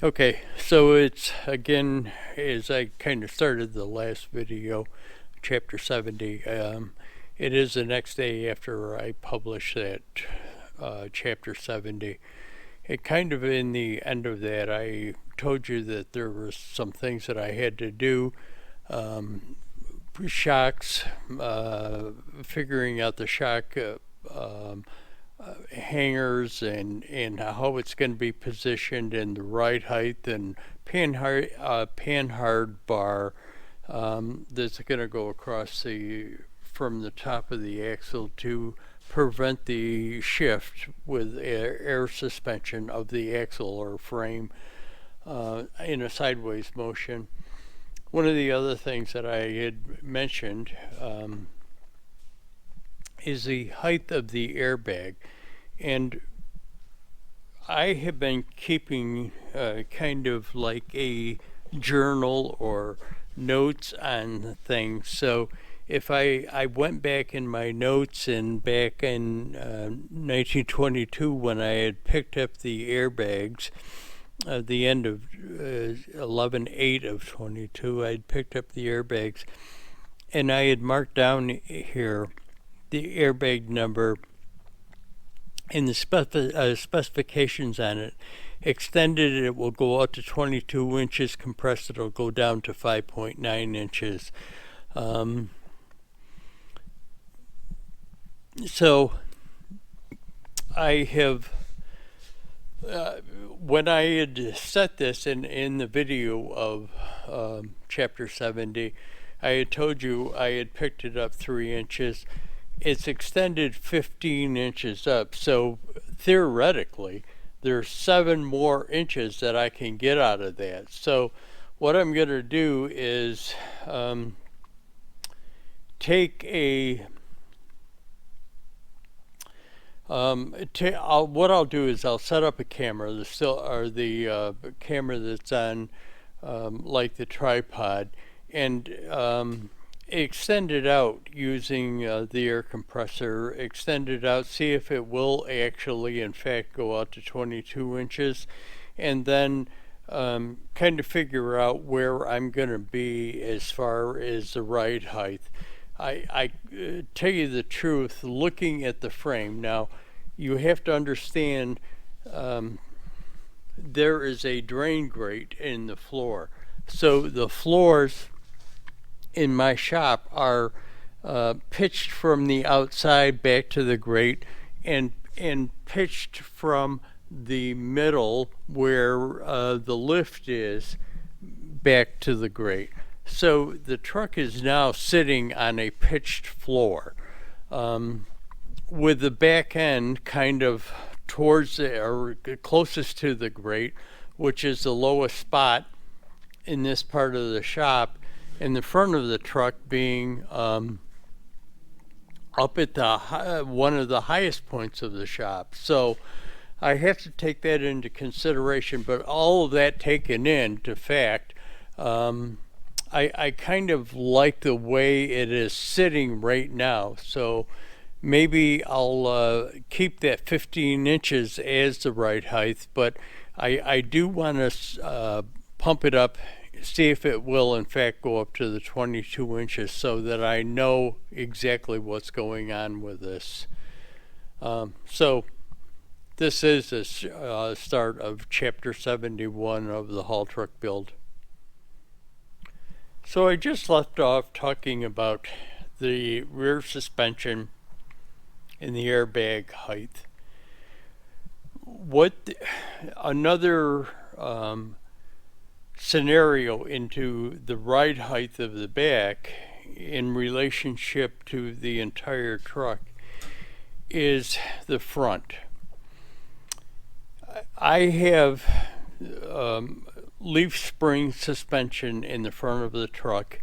Okay, so it's again, as I kind of started the last video, chapter 70. It is the next day after I published that chapter 70. It kind of in the end of that, I told you that there were some things that I had to do. Um, Shocks, figuring out the shock hangers and how it's going to be positioned in the ride height and panhard bar that's going to go across the from the top of the axle to prevent the shift with air suspension of the axle or frame in a sideways motion. One of the other things that I had mentioned is the height of the airbag. And I have been keeping kind of like a journal or notes on things. So if I went back in my notes and back in 1922 when I had picked up the airbags, the end of 11/8 of 22, I'd picked up the airbags and I had marked down here the airbag number and the specifications on it. Extended, it will go out to 22 inches. Compressed, it'll go down to 5.9 inches. So I have, when I had set this in the video of chapter 70, I had told you I had picked it up 3 inches. It's extended 15 inches up. So theoretically, there's 7 more inches that I can get out of that. So what I'm going to do is take a what I'll do is I'll set up a camera, the camera that's on like the tripod, and extend it out using the air compressor. Extend it out, see if it will actually, in fact, go out to 22 inches, and then kind of figure out where I'm going to be as far as the ride height. I tell you the truth, looking at the frame now, you have to understand there is a drain grate in the floor. So the floors in my shop are pitched from the outside back to the grate and pitched from the middle where the lift is back to the grate. So the truck is now sitting on a pitched floor with the back end kind of towards the, or closest to the grate, which is the lowest spot in this part of the shop, and the front of the truck being up at the one of the highest points of the shop. So I have to take that into consideration. But all of that taken into fact, I kind of like the way it is sitting right now. So maybe I'll keep that 15 inches as the ride height, but I do want to pump it up, see if it will in fact go up to the 22 inches so that I know exactly what's going on with this. So this is the start of chapter 71 of the haul truck build. So I just left off talking about the rear suspension and the airbag height. Another scenario into the ride height of the back in relationship to the entire truck is the front. I have leaf spring suspension in the front of the truck,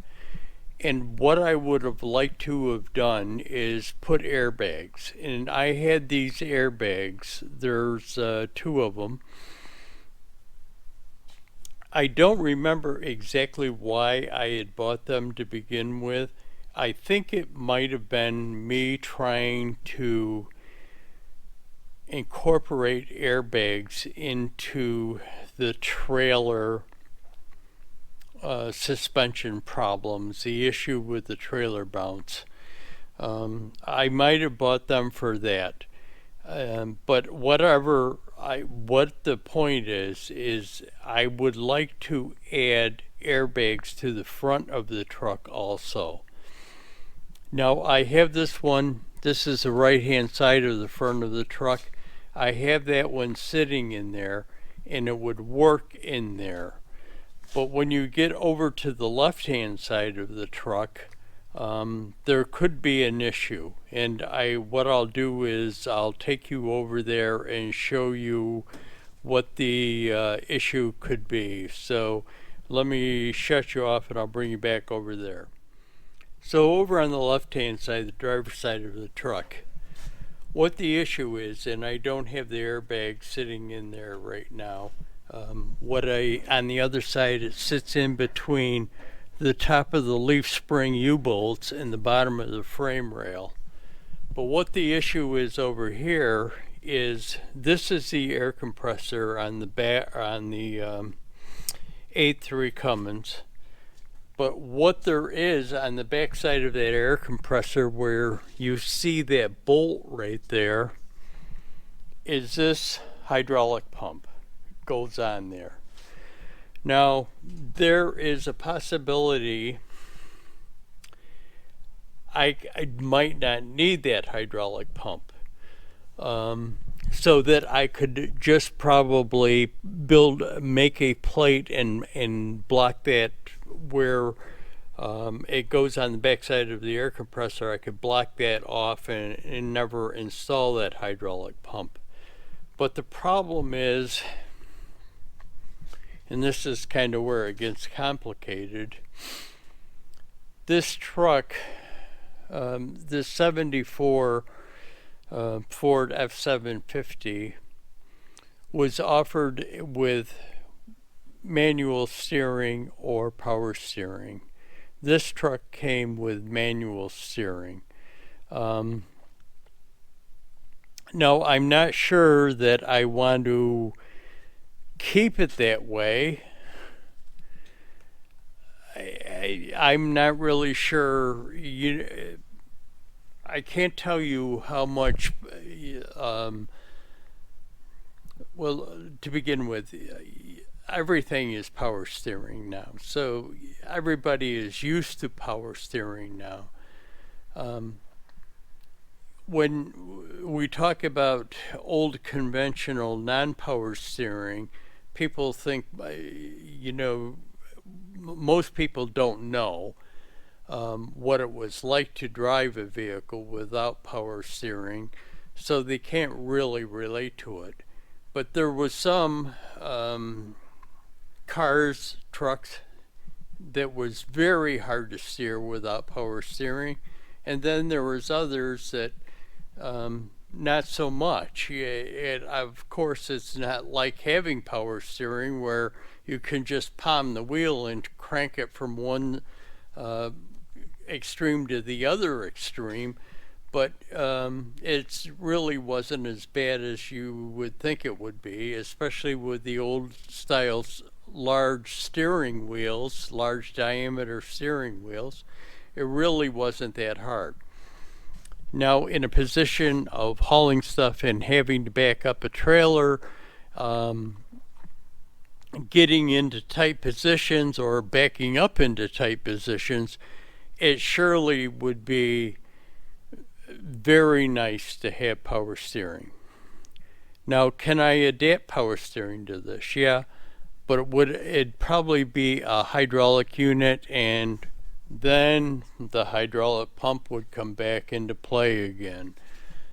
and what I would have liked to have done is put airbags. And I had these airbags, there's 2 of them. I don't remember exactly why I had bought them to begin with. I think it might have been me trying to incorporate airbags into the trailer suspension problems, the issue with the trailer bounce. I might have bought them for that. But what the point is I would like to add airbags to the front of the truck also. Now I have this one. This is the right-hand side of the front of the truck. I have that one sitting in there, and it would work in there. But when you get over to the left-hand side of the truck, there could be an issue. And what I'll do is I'll take you over there and show you what the issue could be. So let me shut you off and I'll bring you back over there. So over on the left-hand side, the driver's side of the truck, what the issue is, and I don't have the airbag sitting in there right now. On the other side, it sits in between the top of the leaf spring U-bolts and the bottom of the frame rail. But what the issue is over here is this is the air compressor on the back on the 8.3 Cummins. But what there is on the back side of that air compressor, where you see that bolt right there, is this hydraulic pump. It goes on there. Now, there is a possibility I might not need that hydraulic pump. So that I could just probably make a plate and block that where it goes on the backside of the air compressor. I could block that off and never install that hydraulic pump. But the problem is, and this is kind of where it gets complicated, this truck, this 74 Ford F750 was offered with manual steering or power steering. This truck came with manual steering. Now, I'm not sure that I want to keep it that way. I'm not really sure. I can't tell you how much. Well, to begin with, everything is power steering now. So everybody is used to power steering now. When we talk about old conventional non-power steering, people think, most people don't know what it was like to drive a vehicle without power steering, so they can't really relate to it. But there was some cars, trucks, that was very hard to steer without power steering, and then there was others that not so much. Of course, it's not like having power steering where you can just palm the wheel and crank it from one extreme to the other extreme, but it really wasn't as bad as you would think it would be, especially with the old styles large steering wheels, large diameter steering wheels. It really wasn't that hard. Now, in a position of hauling stuff and having to back up a trailer, getting into tight positions or backing up into tight positions, it surely would be very nice to have power steering. Now, can I adapt power steering to this? Yeah, but it'd probably be a hydraulic unit, and then the hydraulic pump would come back into play again.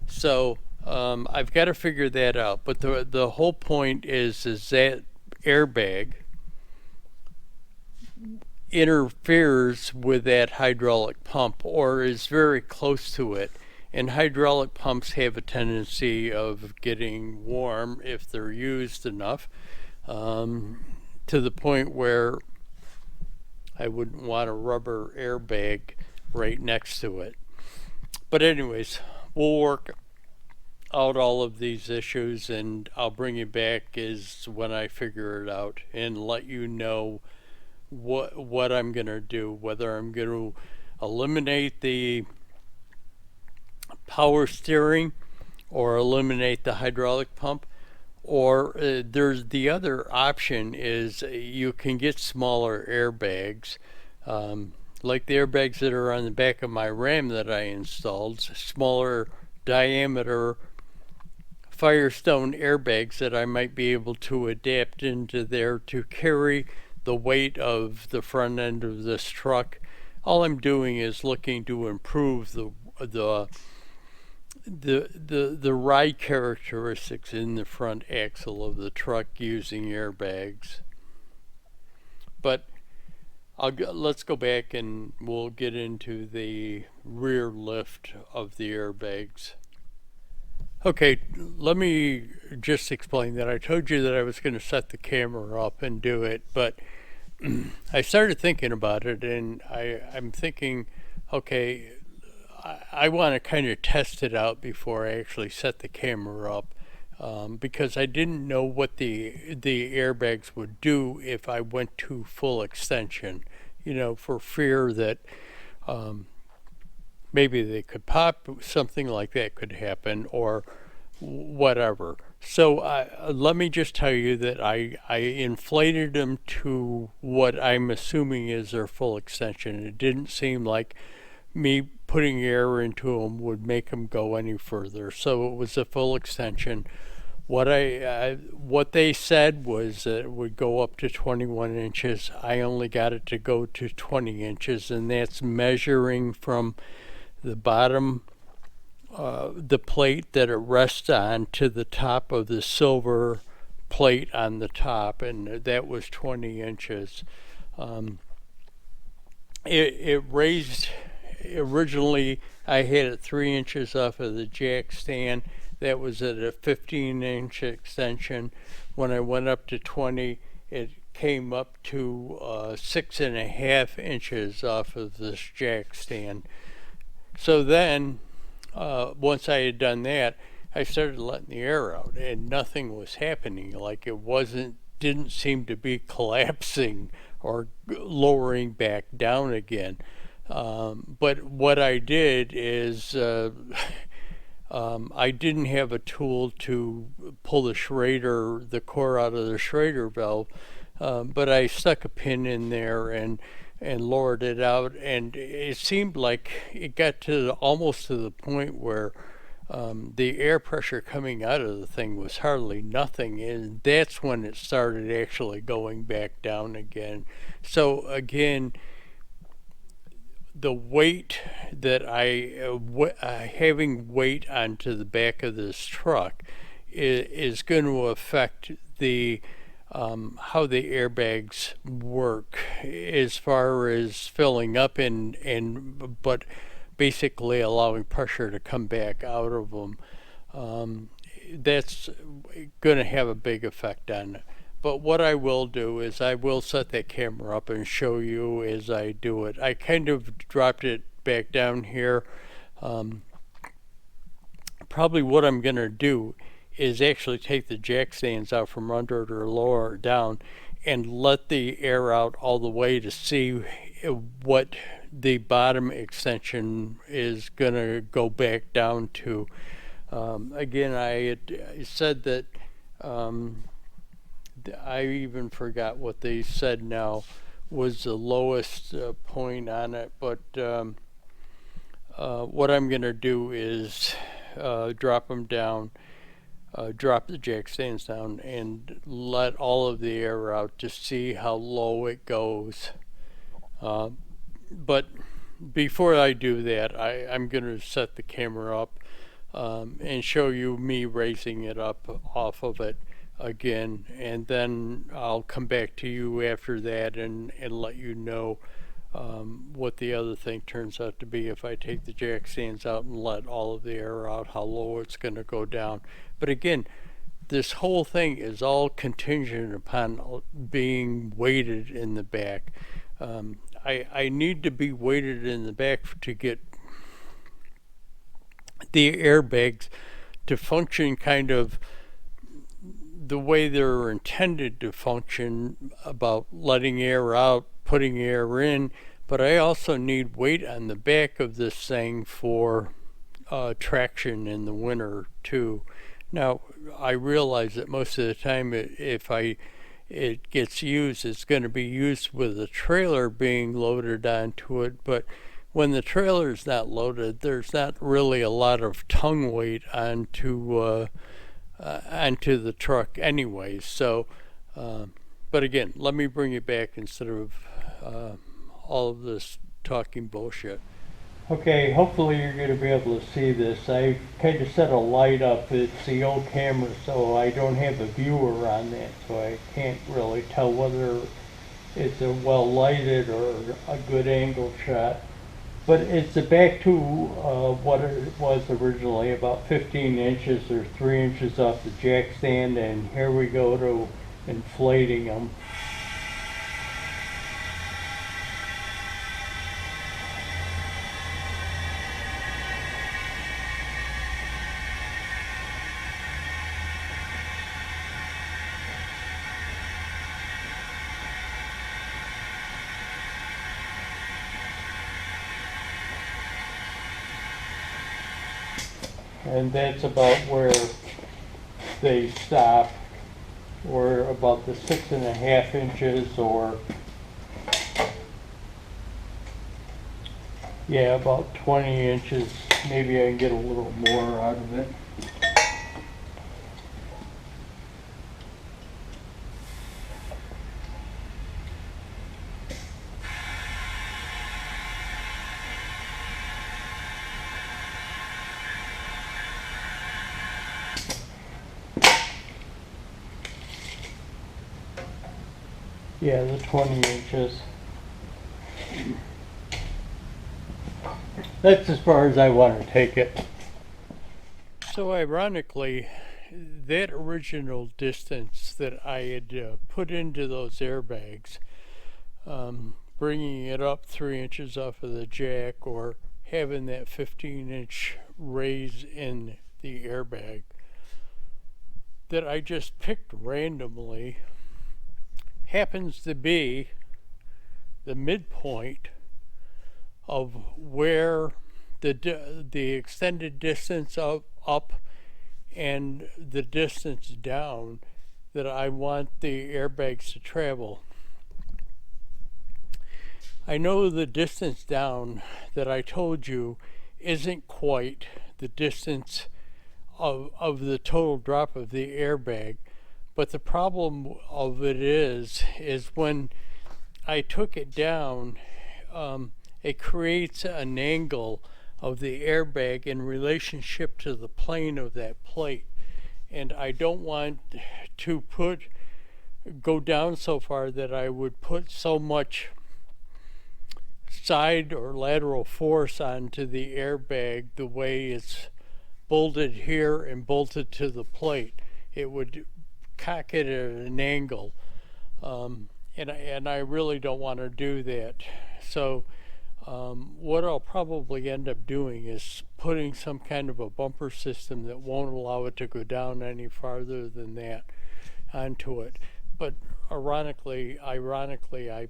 So I've got to figure that out. But the whole point is that airbag interferes with that hydraulic pump, or is very close to it. And hydraulic pumps have a tendency of getting warm if they're used enough, to the point where I wouldn't want a rubber airbag right next to it. But anyways, we'll work out all of these issues, and I'll bring you back is when I figure it out and let you know what I'm going to do, whether I'm going to eliminate the power steering or eliminate the hydraulic pump. Or there's the other option is you can get smaller airbags, like the airbags that are on the back of my Ram that I installed, smaller diameter Firestone airbags that I might be able to adapt into there to carry the weight of the front end of this truck. All I'm doing is looking to improve the the ride characteristics in the front axle of the truck using airbags. But let's go back and we'll get into the rear lift of the airbags. Okay, let me just explain that. I told you that I was going to set the camera up and do it, but I started thinking about it, and I'm thinking, okay, I want to kind of test it out before I actually set the camera up, because I didn't know what the airbags would do if I went to full extension, for fear that maybe they could pop, something like that could happen, or whatever. So let me just tell you that I inflated them to what I'm assuming is their full extension. It didn't seem like me putting air into them would make them go any further. So it was a full extension. What they said was that it would go up to 21 inches. I only got it to go to 20 inches, and that's measuring from the bottom, the plate that it rests on, to the top of the silver plate on the top, and that was 20 inches. It raised, originally I had it 3 inches off of the jack stand. That was at a 15-inch extension. When I went up to 20, it came up to 6.5 inches off of this jack stand. So then, once I had done that, I started letting the air out, and nothing was happening. Like didn't seem to be collapsing or lowering back down again. But what I did is I didn't have a tool to pull the core out of the Schrader valve, but I stuck a pin in there and lowered it out, and it seemed like it got almost to the point where the air pressure coming out of the thing was hardly nothing, and that's when it started actually going back down again. So again, the weight that having weight onto the back of this truck is going to affect the how the airbags work as far as filling up but basically allowing pressure to come back out of them. That's going to have a big effect on it. But what I will do is I will set that camera up and show you as I do it. I kind of dropped it back down here. Probably what I'm going to do is actually take the jack stands out from under it or lower it down and let the air out all the way to see what the bottom extension is going to go back down to. Again, I had said that I even forgot what they said now was the lowest point on it, but what I'm going to do is drop them down, drop the jack stands down, and let all of the air out to see how low it goes. But before I do that, I'm going to set the camera up and show you me raising it up off of it again, and then I'll come back to you after that and let you know what the other thing turns out to be if I take the jack stands out and let all of the air out, how low it's going to go down. But again, this whole thing is all contingent upon being weighted in the back. I need to be weighted in the back to get the airbags to function kind of the way they're intended to function, about letting air out, putting air in, but I also need weight on the back of this thing for traction in the winter too. Now, I realize that most of the time if it gets used, it's going to be used with a trailer being loaded onto it, but when the trailer is not loaded, there's not really a lot of tongue weight onto the truck anyways. So, but again, let me bring you back instead of all of this talking bullshit. Okay, hopefully you're going to be able to see this. I kind of set a light up. It's the old camera, so I don't have a viewer on that, so I can't really tell whether it's a well lighted or a good angle shot. But it's back to what it was originally, about 15 inches or 3 inches off the jack stand, and here we go to inflating them. And that's about where they stop, or about the 6.5 inches, or yeah, about 20 inches. Maybe I can get a little more out of it. Yeah, the 20 inches. That's as far as I want to take it. So ironically, that original distance that I had put into those airbags, bringing it up 3 inches off of the jack, or having that 15-inch raise in the airbag, that I just picked randomly, happens to be the midpoint of where the extended distance up and the distance down that I want the airbags to travel. I know the distance down that I told you isn't quite the distance of the total drop of the airbag, but the problem of it is when I took it down, it creates an angle of the airbag in relationship to the plane of that plate. And I don't want to go down so far that I would put so much side or lateral force onto the airbag the way it's bolted here and bolted to the plate. It would cock it at an angle, and I really don't want to do that. So what I'll probably end up doing is putting some kind of a bumper system that won't allow it to go down any farther than that onto it. But ironically, I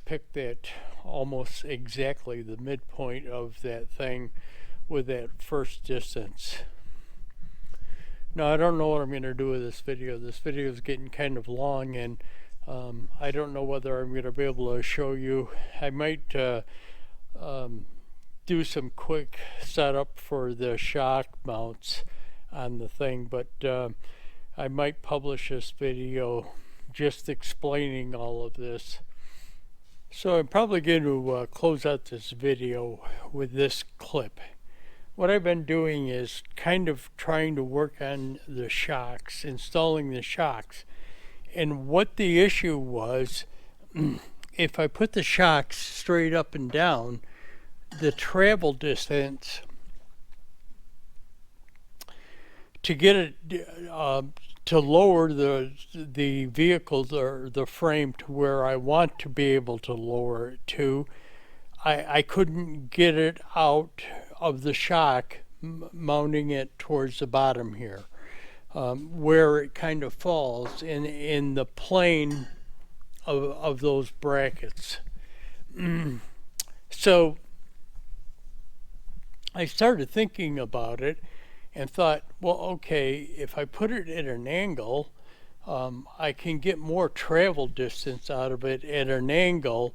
picked that almost exactly the midpoint of that thing with that first distance. Now, I don't know what I'm going to do with this video. This video is getting kind of long, and I don't know whether I'm going to be able to show you. I might do some quick setup for the shock mounts on the thing, but I might publish this video just explaining all of this. So I'm probably going to close out this video with this clip. What I've been doing is kind of trying to work on the shocks, installing the shocks. And what the issue was, if I put the shocks straight up and down, the travel distance to get it to lower the vehicle or the frame to where I want to be able to lower it to, I couldn't get it out of the shock mounting it towards the bottom here, where it kind of falls in the plane of those brackets. So I started thinking about it and thought, well, okay, if I put it at an angle, I can get more travel distance out of it at an angle,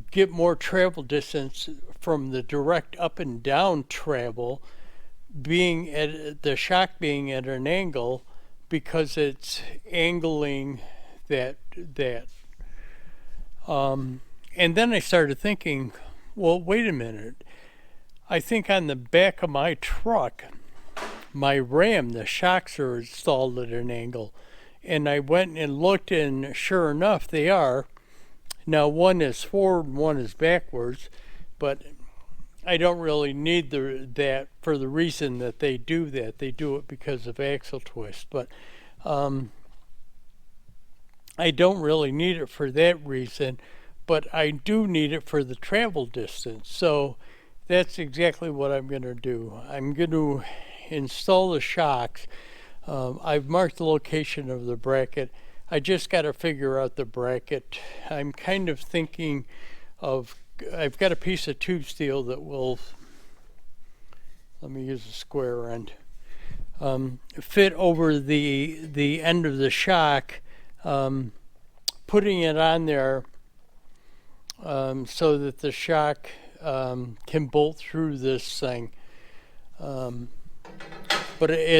get more travel distance from the direct up and down travel being at the shock being at an angle, because it's angling that. And then I started thinking, well, wait a minute. I think on the back of my truck, my Ram, the shocks are installed at an angle. And I went and looked, and sure enough, they are. Now, one is forward and one is backwards, but I don't really need that for the reason that they do that. They do it because of axle twist. But I don't really need it for that reason, but I do need it for the travel distance. So that's exactly what I'm going to do. I'm going to install the shocks. I've marked the location of the bracket. I just got to figure out the bracket. I'm kind of thinking of, I've got a piece of tube steel that will, let me use a square end, fit over the end of the shock, putting it on there so that the shock can bolt through this thing. But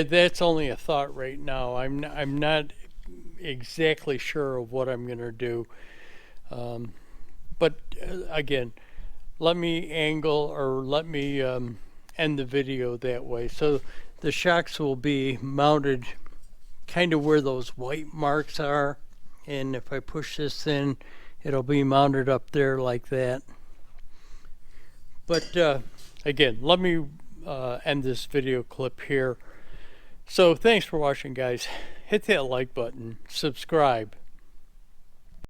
that's only a thought right now. I'm not exactly sure of what I'm going to do. But again, let me angle, or let me end the video that way. So the shocks will be mounted kind of where those white marks are. And if I push this in, it'll be mounted up there like that. But again, let me end this video clip here. So thanks for watching, guys. Hit that like button, subscribe.